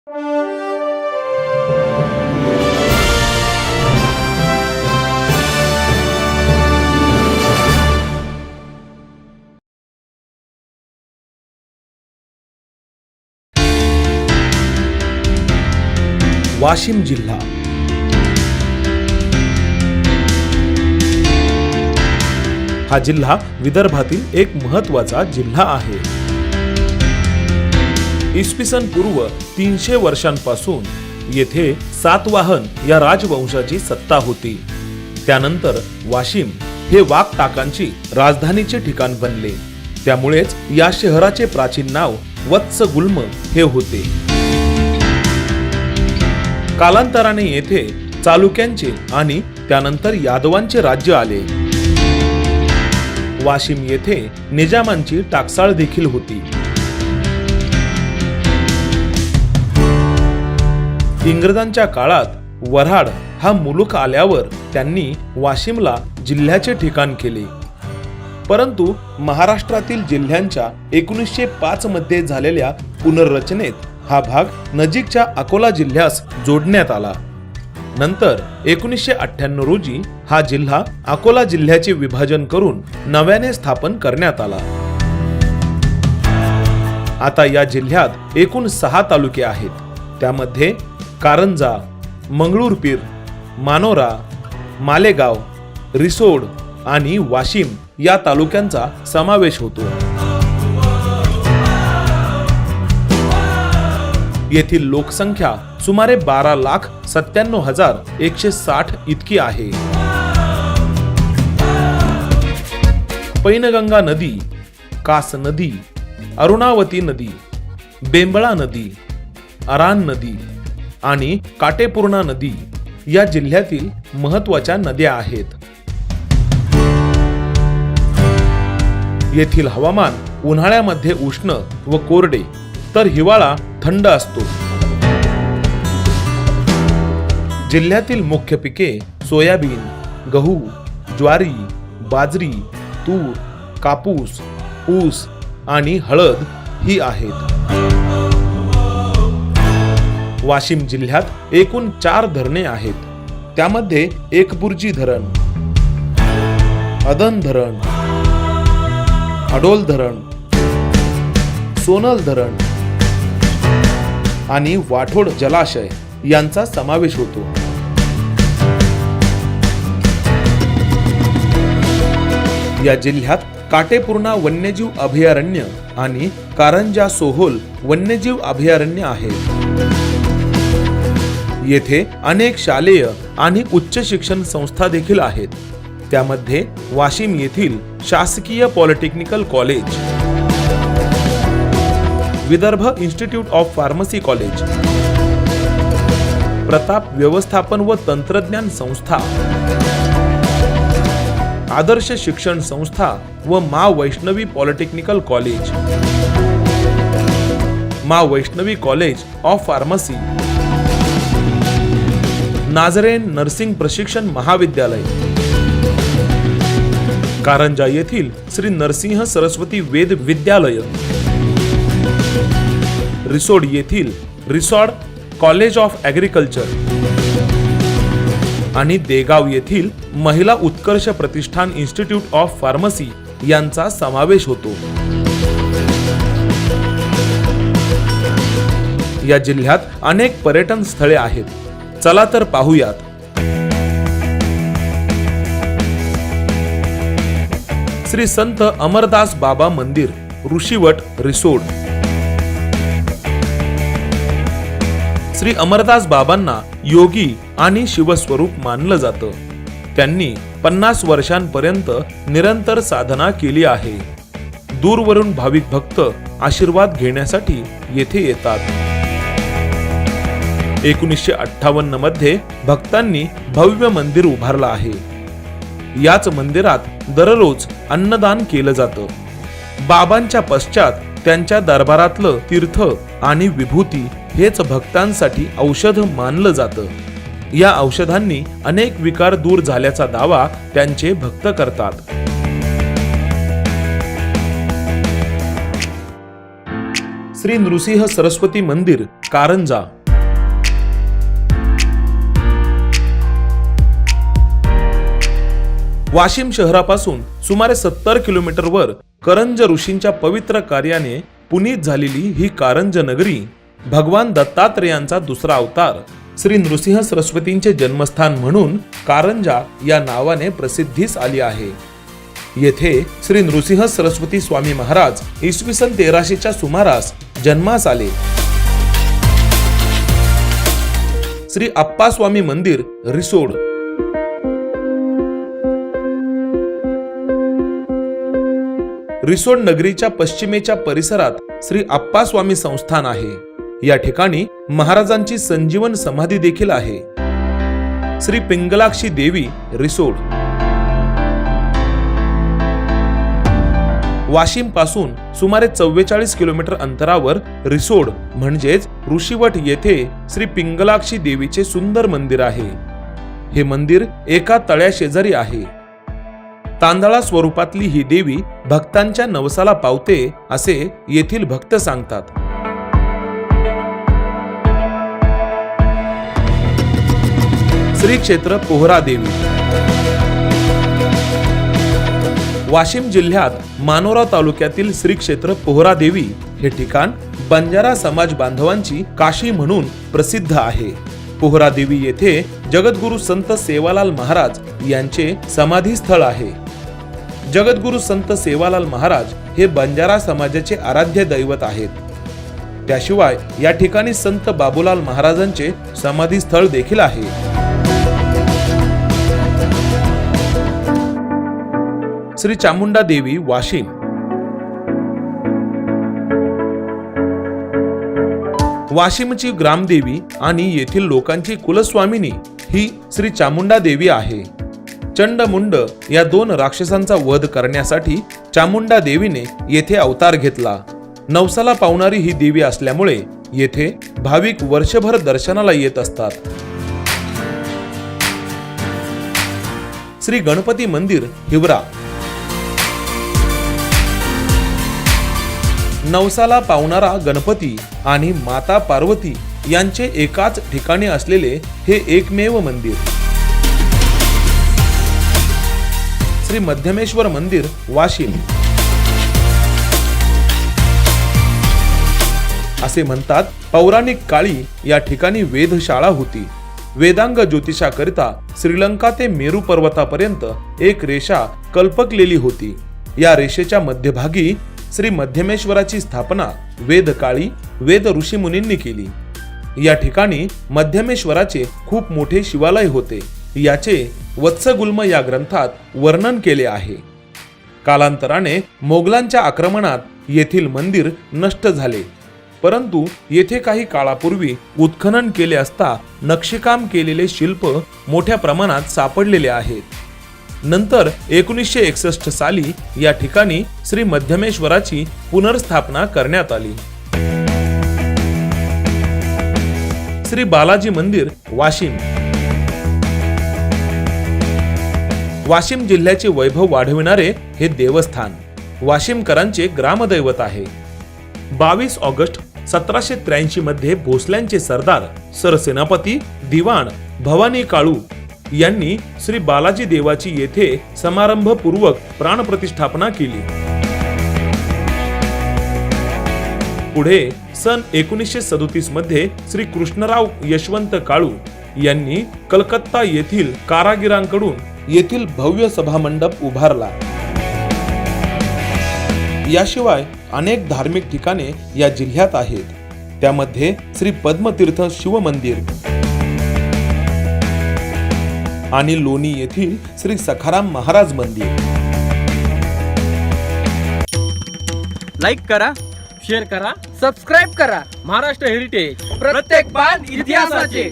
वाशिम जिल्हा हा जिल्हा विदर्भातील एक महत्त्वाचा जिल्हा आहे। इसवी सन पूर्व 300 वर्षांपासून येथे सातवाहन या राजवंशाची सत्ता होती। त्यानंतर वाशिम हे वाघटाकांची राजधानीचे ठिकाण बनले। त्यामुळेच या शहराचे प्राचीन नाव वत्सगुल्म हे होते। कालांतराने येथे चालुक्यांचे आणि त्यानंतर यादवांचे राज्य आले। वाशिम येथे निजामांची टाकसाळ देखील होती। इंग्रजांच्या काळात वऱ्हाड हा मुलूक आल्यावर त्यांनी वाशिमला जिल्ह्याचे ठिकाण केले। परंतु महाराष्ट्रातील जिल्ह्यांच्या 1905 मध्ये झालेल्या पुनर्रचनेत हा भाग नजीकच्या अकोला जिल्ह्यास जोडण्यात आला। नंतर 1998 रोजी हा जिल्हा अकोला जिल्ह्याचे विभाजन करून नव्याने स्थापन करण्यात आला। आता या जिल्ह्यात एकूण 6 तालुके आहेत। त्यामध्ये कारंजा, मंगळूरपीर, मानोरा, मालेगाव, रिसोड आणि वाशिम या तालुक्यांचा समावेश होतो। येथील लोकसंख्या सुमारे 12,97,160 इतकी आहे। पैनगंगा नदी, कास नदी, अरुणावती नदी, बेंबळा नदी, अरान नदी आणि काटेपूर्णा नदी या जिल्ह्यातील महत्त्वाच्या नद्या आहेत। येथील हवामान उन्हाळ्यामध्ये उष्ण व कोरडे तर हिवाळा थंड असतो। जिल्ह्यातील मुख्य पिके सोयाबीन, गहू, ज्वारी, बाजरी, तूर, कापूस, ऊस आणि हळद ही आहेत। वाशिम जिल्ह्यात एकूण 4 धरणे आहेत। त्यामध्ये एकबुर्जी धरण, अदन धरण, अडोल धरण, सोनल धरण आणि वाठोड जलाशय यांचा समावेश होतो। या जिल्ह्यात काटेपूर्णा वन्यजीव अभयारण्य आणि कारंजा सोहोल वन्यजीव अभयारण्य आहे। येथे अनेक शालेय आणि उच्च शिक्षण संस्था देखील आहेत। त्यामध्ये वाशिम येथील शासकीय polytechnical college, Vidarbha institute of pharmacy college, Pratap व्यवस्थापन व तंत्रज्ञान संस्था, आदर्श शिक्षण संस्था व मा वैष्णवी पॉलिटेक्निकल कॉलेज, मा Vaishnavi college of pharmacy, Nazarene nursing प्रशिक्षण महाविद्यालय, कारंजा येथील श्री नरसिंह सरस्वती वेद विद्यालय, रिसोड येथील रिसोड कॉलेज ऑफ ॲग्रिकल्चर आणि देगाव येथील महिला उत्कर्ष प्रतिष्ठान इन्स्टिट्यूट ऑफ फार्मसी यांचा समावेश होतो। या जिल्ह्यात अनेक पर्यटन स्थळे आहेत। चला तर पाहूयात। श्री संत अमरदास बाबा मंदिर, ऋषीवट, रिसोड। श्री अमरदास बाबांना योगी आणि शिवस्वरूप मानलं जातं। त्यांनी 50 वर्षांपर्यंत निरंतर साधना केली आहे। दूरवरून भाविक भक्त आशीर्वाद घेण्यासाठी येथे येतात। 1958 मध्ये भक्तांनी भव्य मंदिर उभारलं आहे। याच मंदिरात दररोज अन्नदान केलं जातं। बाबांच्या पश्चात त्यांच्या दरबारातलं तीर्थ आणि विभूती हेच भक्तांसाठी औषध मानलं जातं। या औषधांनी अनेक विकार दूर झाल्याचा दावा त्यांचे भक्त करतात। श्री नृसिंह सरस्वती मंदिर, कारंजा। वाशिम शहरापासून सुमारे 70 किलोमीटरवर करंज ऋषींच्या पवित्र कार्याने पुनीत झालेली ही कारंज नगरी भगवान दत्तात्रेयांचा दुसरा अवतार श्री नृसिंह सरस्वतींचे जन्मस्थान म्हणून कारंजा या नावाने प्रसिद्धीस आली आहे। येथे श्री नृसिंह सरस्वती स्वामी महाराज इसवी सन 1300च्या सुमारास जन्मास आले। श्री आप्पा स्वामी मंदिर रिसोड, रिसोड नगरीच्या पश्चिमेच्या परिसरात श्री आप्पा स्वामी संस्थान आहे। या ठिकाणी महाराजांची संजीवन समाधी देखील आहे। श्री पिंगलाक्षी देवी रिसोड, वाशिम पासून सुमारे 44 किलोमीटर अंतरावर रिसोड म्हणजेच ऋषीवट येथे श्री पिंगलाक्षी देवीचे सुंदर मंदिर आहे। हे मंदिर एका तळ्या शेजारी आहे। तांदळा स्वरूपातली ही देवी भक्तांच्या नवसाला पावते असे येथील भक्त सांगतात। श्री क्षेत्र पोहरा देवी, वाशिम जिल्ह्यात मानोरा तालुक्यातील श्री क्षेत्र पोहरा देवी हे ठिकाण बंजारा समाज बांधवांची काशी म्हणून प्रसिद्ध आहे। पोहरा देवी येथे जगद्गुरु संत सेवालाल महाराज यांचे समाधी स्थळ आहे। जगद्गुरु संत सेवालाल महाराज हे बंजारा समाजाचे आराध्य दैवत आहेत। त्याशिवाय या ठिकाणी संत बाबूलाल महाराजांचे समाधी स्थळ देखील आहे। श्री चामुंडा देवी वाशिम, वाशिमची ग्रामदेवी आणि येथील लोकांची कुलस्वामिनी ही श्री चामुंडा देवी आहे। चंडमुंड या 2 राक्षसांचा वध करण्यासाठी चामुंडा देवीने येथे अवतार घेतला। नवसाला पावणारी ही देवी असल्यामुळे येथे भाविक वर्षभर दर्शनाला येत असतात। श्री गणपती मंदिर हिवरा, नवसाला पावणारा गणपती आणि माता पार्वती यांचे एकाच ठिकाणी असलेले हे एकमेव मंदिर। श्री मध्यमेश्वर मंदिर वाशिम, असे म्हणतात पौराणिक काळी या ठिकाणी वेधशाळा होती। वेदांग ज्योतिषाकरिता श्रीलंका ते मेरू पर्वतापर्यंत एक रेषा कल्पकलेली होती। या रेषेच्या मध्यभागी श्री मध्यमेश्वराची स्थापना वेदकाळी वेद ऋषी मुनींनी केली। या ठिकाणी मध्यमेश्वराचे खूप मोठे शिवालय होते। याचे वत्सगुल्म या ग्रंथात वर्णन केले आहे। कालांतराने मोगलांच्या आक्रमणात येथील मंदिर नष्ट झाले, परंतु येथे काही काळापूर्वी उत्खनन केले असता नक्षीकाम केलेले शिल्प मोठ्या प्रमाणात सापडलेले आहेत। नंतर 1961 साली या ठिकाणी श्री मध्यमेश्वराची पुनर्स्थापना करण्यात आली। श्री बालाजी मंदिर वाशिम, वाशिम जिल्ह्याचे वैभव वाढविणारे हे देवस्थान वाशिमकरांचे ग्रामदैवत आहे। 22 ऑगस्ट 1783 मध्ये भोसल्यांचे सरदार सरसेनापती दिवाण भवानी काळू यांनी श्री बालाजी देवाची येथे समारंभपूर्वक प्राणप्रतिष्ठापना केली। पुढे सन 1937 मध्ये श्री कृष्णराव यशवंत काळू यांनी कलकत्ता येथील कारागिरांकडून येथील भव्य सभामंडप उभारला। याशिवाय अनेक धार्मिक ठिकाणे या जिल्ह्यात आहेत। त्यामध्ये श्री पद्मतीर्थ शिव मंदिर आणि लोणी येथील श्री सखाराम महाराज मंदिर। लाईक करा, शेअर करा, सबस्क्राईब करा। महाराष्ट्र हेरिटेज, प्रत्येक पान इतिहासाचे।